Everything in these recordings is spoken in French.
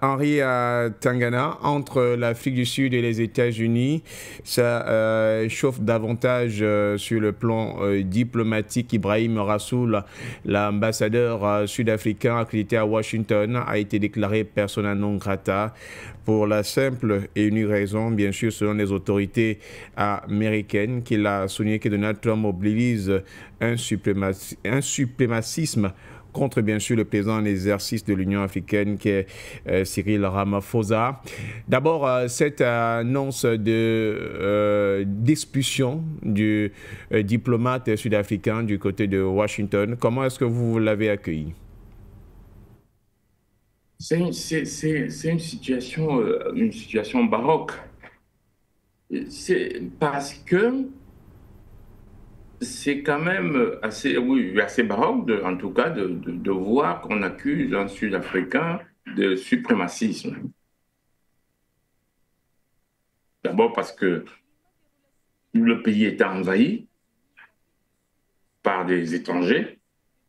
Henri Tangana, entre l'Afrique du Sud et les États-Unis, ça chauffe davantage sur le plan diplomatique. Ibrahim Rassoul, l'ambassadeur sud-africain accrédité à Washington, a été déclaré persona non grata pour la simple et unique raison, bien sûr, selon les autorités américaines, qu'il a souligné que Donald Trump mobilise un suprémacisme contre, bien sûr, le président en exercice de l'Union africaine, qui est Cyril Ramaphosa. D'abord, cette annonce d'expulsion du diplomate sud-africain du côté de Washington, comment est-ce que vous l'avez accueilli? C'est une situation baroque. C'est parce que c'est quand même assez, oui, assez baroque, en tout cas, de voir qu'on accuse un Sud-Africain de suprémacisme. D'abord parce que le pays était envahi par des étrangers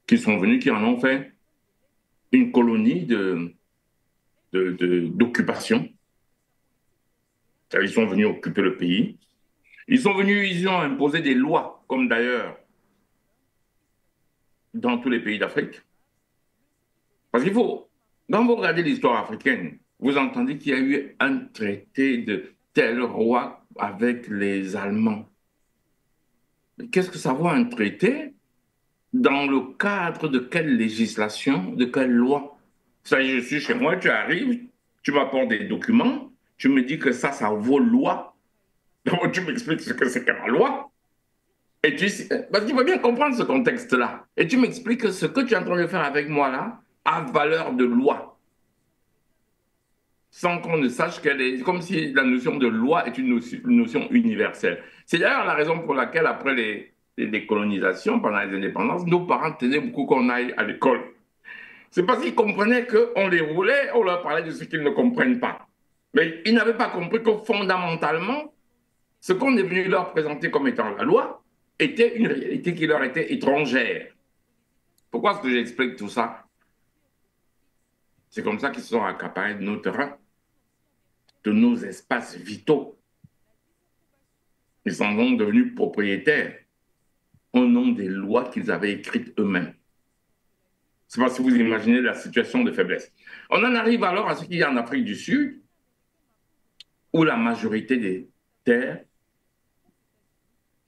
qui sont venus, qui en ont fait une colonie d'occupation. Ils sont venus occuper le pays. Ils sont venus, ils ont imposé des lois, comme d'ailleurs dans tous les pays d'Afrique. Parce qu'il faut, quand vous regardez l'histoire africaine, vous entendez qu'il y a eu un traité de tel roi avec les Allemands. Qu'est-ce que ça vaut un traité? Dans le cadre de quelle législation, de quelle loi? Ça, je suis chez moi, tu arrives, tu m'apportes des documents, tu me dis que ça vaut loi. Donc, tu m'expliques ce que c'est que la loi. Parce qu'il faut bien comprendre ce contexte-là. Et tu m'expliques que ce que tu es en train de faire avec moi là a valeur de loi. Sans qu'on ne sache qu'elle est, comme si la notion de loi est une notion universelle. C'est d'ailleurs la raison pour laquelle, après les décolonisations, pendant les indépendances, nos parents tenaient beaucoup qu'on aille à l'école. C'est parce qu'ils comprenaient qu'on les roulait, on leur parlait de ce qu'ils ne comprennent pas. Mais ils n'avaient pas compris que fondamentalement, ce qu'on est venu leur présenter comme étant la loi était une réalité qui leur était étrangère. Pourquoi est-ce que j'explique tout ça? C'est comme ça qu'ils se sont accaparés de nos terrains, de nos espaces vitaux. Ils sont donc devenus propriétaires au nom des lois qu'ils avaient écrites eux-mêmes. C'est pas si vous imaginez la situation de faiblesse. On en arrive alors à ce qu'il y a en Afrique du Sud, où la majorité des terres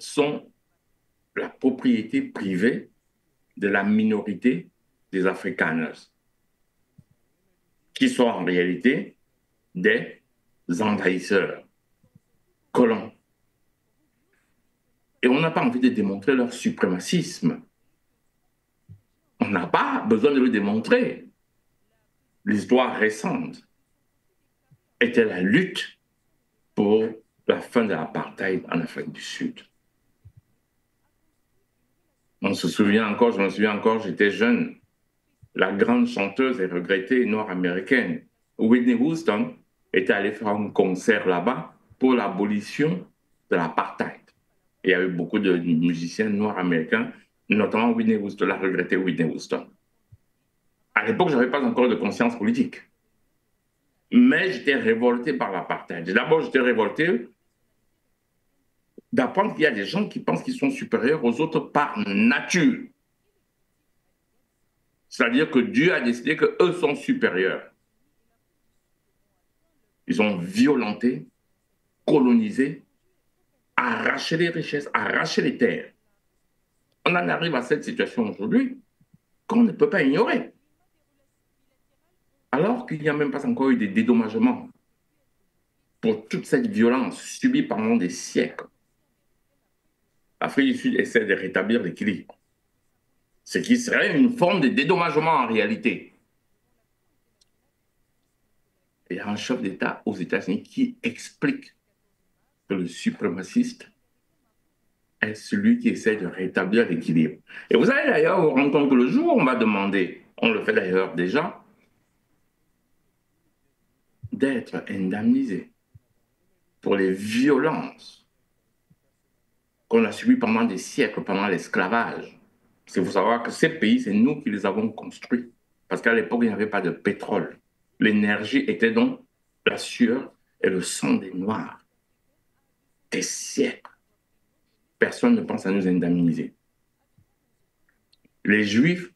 sont la propriété privée de la minorité des Afrikaners, qui sont en réalité des envahisseurs, colons. Et on n'a pas envie de démontrer leur suprémacisme. On n'a pas besoin de le démontrer. L'histoire récente était la lutte pour la fin de l'apartheid en Afrique du Sud. On se souvient encore, je me souviens encore, j'étais jeune, la grande chanteuse et regrettée nord-américaine, Whitney Houston, était allée faire un concert là-bas pour l'abolition de l'apartheid. Il y a eu beaucoup de musiciens nord-américains, notamment Whitney Houston, la regrettée Whitney Houston. À l'époque, je n'avais pas encore de conscience politique. Mais j'étais révolté par l'apartheid. D'abord, j'étais révolté d'apprendre qu'il y a des gens qui pensent qu'ils sont supérieurs aux autres par nature. C'est-à-dire que Dieu a décidé qu'eux sont supérieurs. Ils ont violenté, colonisé, arraché les richesses, arraché les terres. On en arrive à cette situation aujourd'hui qu'on ne peut pas ignorer. Alors qu'il n'y a même pas encore eu de dédommagements pour toute cette violence subie pendant des siècles. L'Afrique du Sud essaie de rétablir l'équilibre, ce qui serait une forme de dédommagement en réalité. Il y a un chef d'État aux États-Unis qui explique que le suprémaciste est celui qui essaie de rétablir l'équilibre. Et vous allez d'ailleurs vous rendre compte que le jour où on va demander, on le fait d'ailleurs déjà, d'être indemnisé pour les violences qu'on a subies pendant des siècles, pendant l'esclavage. Parce qu'il faut savoir que ces pays, c'est nous qui les avons construits. Parce qu'à l'époque, il n'y avait pas de pétrole. L'énergie était donc la sueur et le sang des Noirs. Des siècles. Personne ne pense à nous indemniser. Les Juifs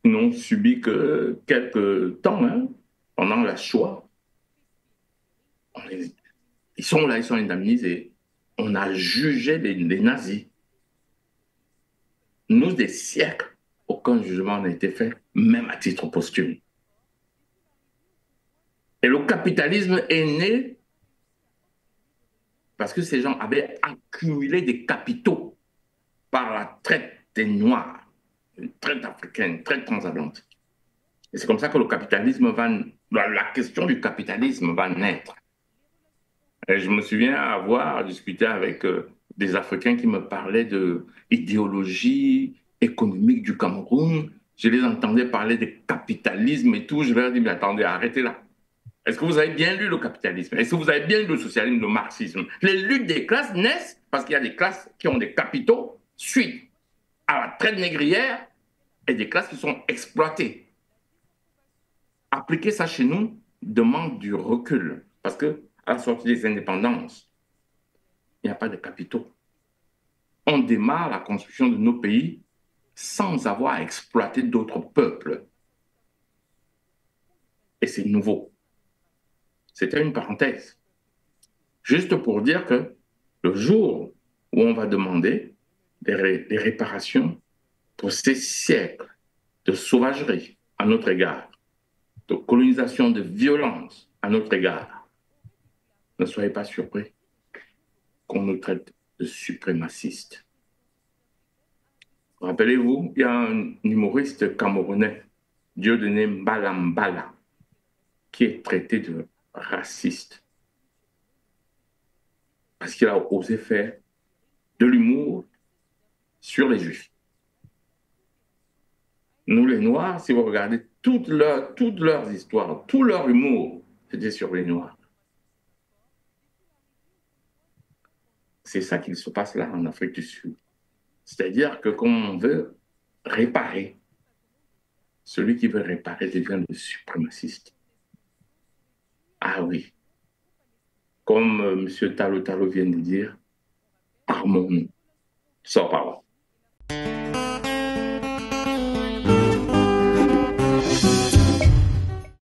n'ont subi que quelques temps, hein, pendant la Shoah. Ils sont là, ils sont indemnisés. On a jugé les nazis. Nous, des siècles, aucun jugement n'a été fait, même à titre posthume. Et le capitalisme est né parce que ces gens avaient accumulé des capitaux par la traite des Noirs, une traite africaine, une traite transatlantique. Et c'est comme ça que le capitalisme la question du capitalisme va naître. Et je me souviens avoir discuté avec des Africains qui me parlaient de l'idéologie économique du Cameroun. Je les entendais parler de capitalisme et tout. Je leur ai dit, mais attendez, arrêtez là. Est-ce que vous avez bien lu le capitalisme? Est-ce que vous avez bien lu le socialisme, le marxisme? Les luttes des classes naissent parce qu'il y a des classes qui ont des capitaux suite à la traite négrière et des classes qui sont exploitées. Appliquer ça chez nous demande du recul parce que à la sortie des indépendances, il n'y a pas de capitaux. On démarre la construction de nos pays sans avoir exploité d'autres peuples. Et c'est nouveau. C'était une parenthèse. Juste pour dire que le jour où on va demander des réparations pour ces siècles de sauvagerie à notre égard, de colonisation, de violence à notre égard, ne soyez pas surpris qu'on nous traite de suprémacistes. Rappelez-vous, il y a un humoriste camerounais, Dieudonné Mbala Mbala, qui est traité de raciste parce qu'il a osé faire de l'humour sur les Juifs. Nous, les Noirs, si vous regardez toutes leurs histoires, tout leur humour, c'était sur les Noirs. C'est ça qu'il se passe là en Afrique du Sud. C'est-à-dire que quand on veut réparer, celui qui veut réparer devient le suprémaciste. Ah oui. Comme M. Talo Talo vient de dire, armons-nous. Sors par là.